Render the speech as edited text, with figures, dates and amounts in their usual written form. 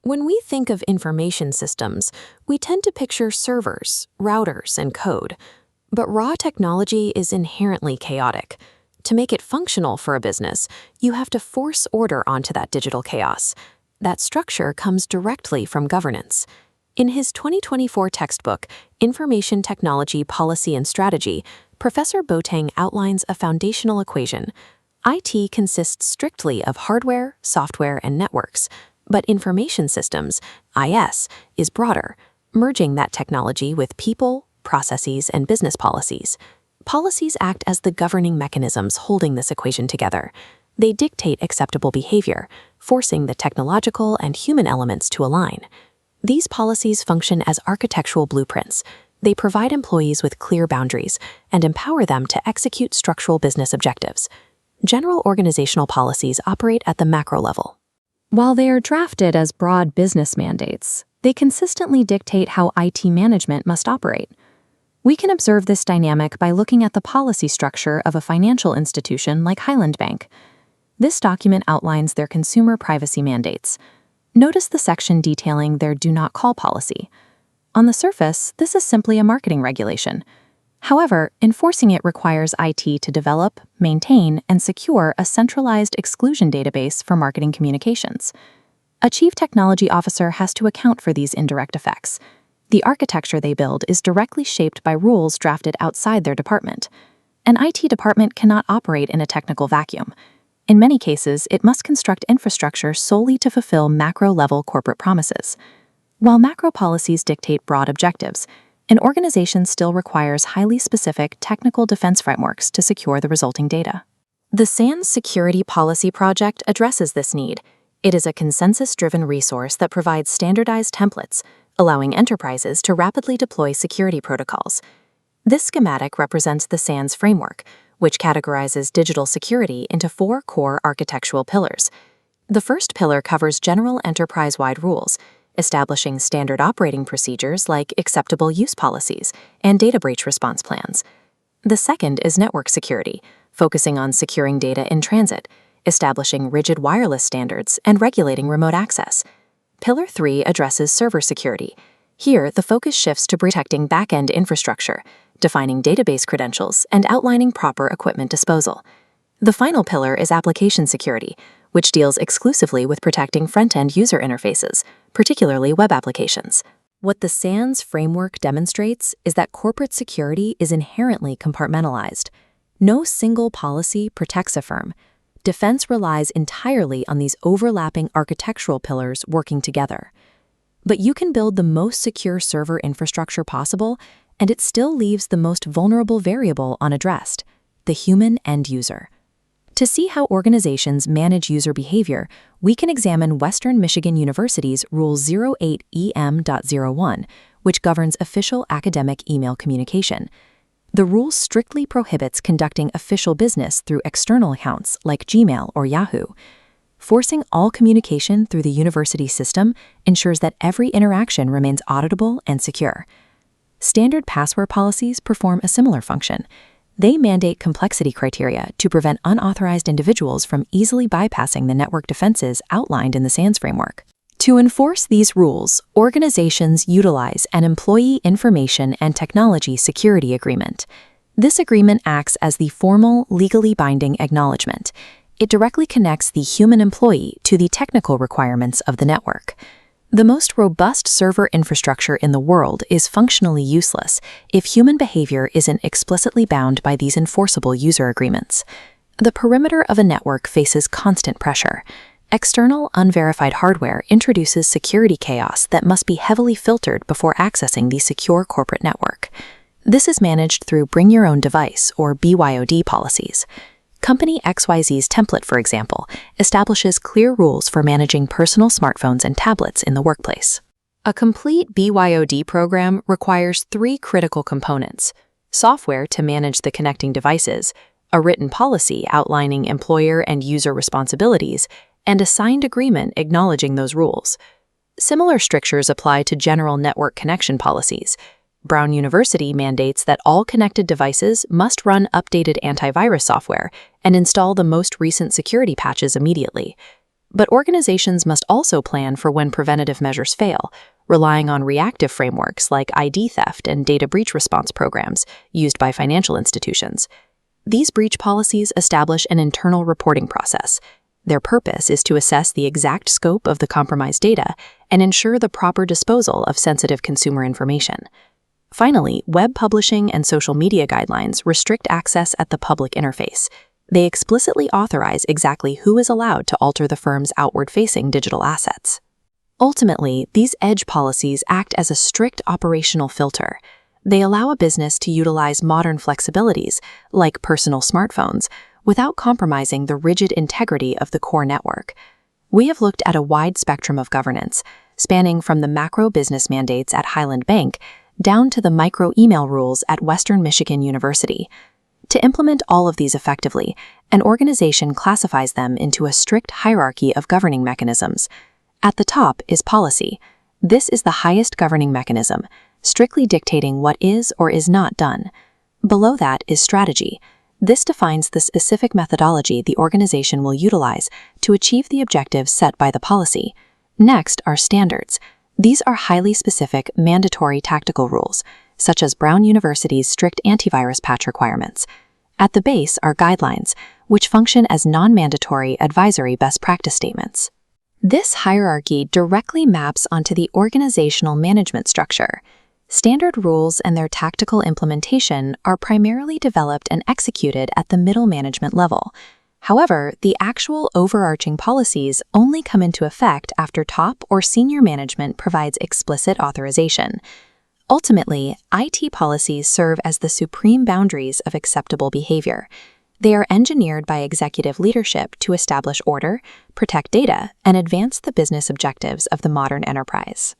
When we think of information systems, we tend to picture servers, routers, and code. But raw technology is inherently chaotic. To make it functional for a business, you have to force order onto that digital chaos. That structure comes directly from governance. In his 2024 textbook, Information Technology Policy and Strategy, Professor Boateng outlines a foundational equation. IT consists strictly of hardware, software, and networks, but information systems, IS, is broader, merging that technology with people, processes, and business policies. Policies act as the governing mechanisms holding this equation together. They dictate acceptable behavior, forcing the technological and human elements to align. These policies function as architectural blueprints. They provide employees with clear boundaries and empower them to execute structural business objectives. General organizational policies operate at the macro level. While they are drafted as broad business mandates, they consistently dictate how IT management must operate. We can observe this dynamic by looking at the policy structure of a financial institution like Highland Bank. This document outlines their consumer privacy mandates. Notice the section detailing their do not call policy. On the surface, this is simply a marketing regulation. However, enforcing it requires IT to develop, maintain, and secure a centralized exclusion database for marketing communications. A chief technology officer has to account for these indirect effects. The architecture they build is directly shaped by rules drafted outside their department. An IT department cannot operate in a technical vacuum. In many cases, it must construct infrastructure solely to fulfill macro-level corporate promises. While macro policies dictate broad objectives, an organization still requires highly specific technical defense frameworks to secure the resulting data. The SANS Security Policy Project addresses this need. It is a consensus-driven resource that provides standardized templates, allowing enterprises to rapidly deploy security protocols. This schematic represents the SANS framework, which categorizes digital security into 4 core architectural pillars. The first pillar covers general enterprise-wide rules, establishing standard operating procedures like acceptable use policies and data breach response plans. The second is network security, focusing on securing data in transit, establishing rigid wireless standards, and regulating remote access. Pillar 3 addresses server security. Here, the focus shifts to protecting back-end infrastructure, defining database credentials, and outlining proper equipment disposal. The final pillar is application security, which deals exclusively with protecting front-end user interfaces, particularly web applications. What the SANS framework demonstrates is that corporate security is inherently compartmentalized. No single policy protects a firm. Defense relies entirely on these overlapping architectural pillars working together. But you can build the most secure server infrastructure possible, and it still leaves the most vulnerable variable unaddressed: the human end user. To see how organizations manage user behavior, we can examine Western Michigan University's Rule 08EM.01, which governs official academic email communication. The rule strictly prohibits conducting official business through external accounts like Gmail or Yahoo. Forcing all communication through the university system ensures that every interaction remains auditable and secure. Standard password policies perform a similar function. They mandate complexity criteria to prevent unauthorized individuals from easily bypassing the network defenses outlined in the SANS framework. To enforce these rules, organizations utilize an Employee Information and Technology Security Agreement. This agreement acts as the formal, legally binding acknowledgement. It directly connects the human employee to the technical requirements of the network. The most robust server infrastructure in the world is functionally useless if human behavior isn't explicitly bound by these enforceable user agreements. The perimeter of a network faces constant pressure. External, unverified hardware introduces security chaos that must be heavily filtered before accessing the secure corporate network. This is managed through Bring Your Own Device, or BYOD policies. Company XYZ's template, for example, establishes clear rules for managing personal smartphones and tablets in the workplace. A complete BYOD program requires 3 critical components: software to manage the connecting devices, a written policy outlining employer and user responsibilities, and a signed agreement acknowledging those rules. Similar strictures apply to general network connection policies. Brown University mandates that all connected devices must run updated antivirus software and install the most recent security patches immediately. But organizations must also plan for when preventative measures fail, relying on reactive frameworks like ID theft and data breach response programs used by financial institutions. These breach policies establish an internal reporting process. Their purpose is to assess the exact scope of the compromised data and ensure the proper disposal of sensitive consumer information. Finally, web publishing and social media guidelines restrict access at the public interface. They explicitly authorize exactly who is allowed to alter the firm's outward-facing digital assets. Ultimately, these edge policies act as a strict operational filter. They allow a business to utilize modern flexibilities, like personal smartphones, without compromising the rigid integrity of the core network. We have looked at a wide spectrum of governance, spanning from the macro business mandates at Highland Bank down to the micro email rules at Western Michigan University. To implement all of these effectively, an organization classifies them into a strict hierarchy of governing mechanisms. At the top is policy. This is the highest governing mechanism, strictly dictating what is or is not done. Below that is strategy. This defines the specific methodology the organization will utilize to achieve the objectives set by the policy. Next are standards. These are highly specific, mandatory tactical rules, such as Brown University's strict antivirus patch requirements. At the base are guidelines, which function as non-mandatory advisory best practice statements. This hierarchy directly maps onto the organizational management structure. Standard rules and their tactical implementation are primarily developed and executed at the middle management level. However, the actual overarching policies only come into effect after top or senior management provides explicit authorization. Ultimately, IT policies serve as the supreme boundaries of acceptable behavior. They are engineered by executive leadership to establish order, protect data, and advance the business objectives of the modern enterprise.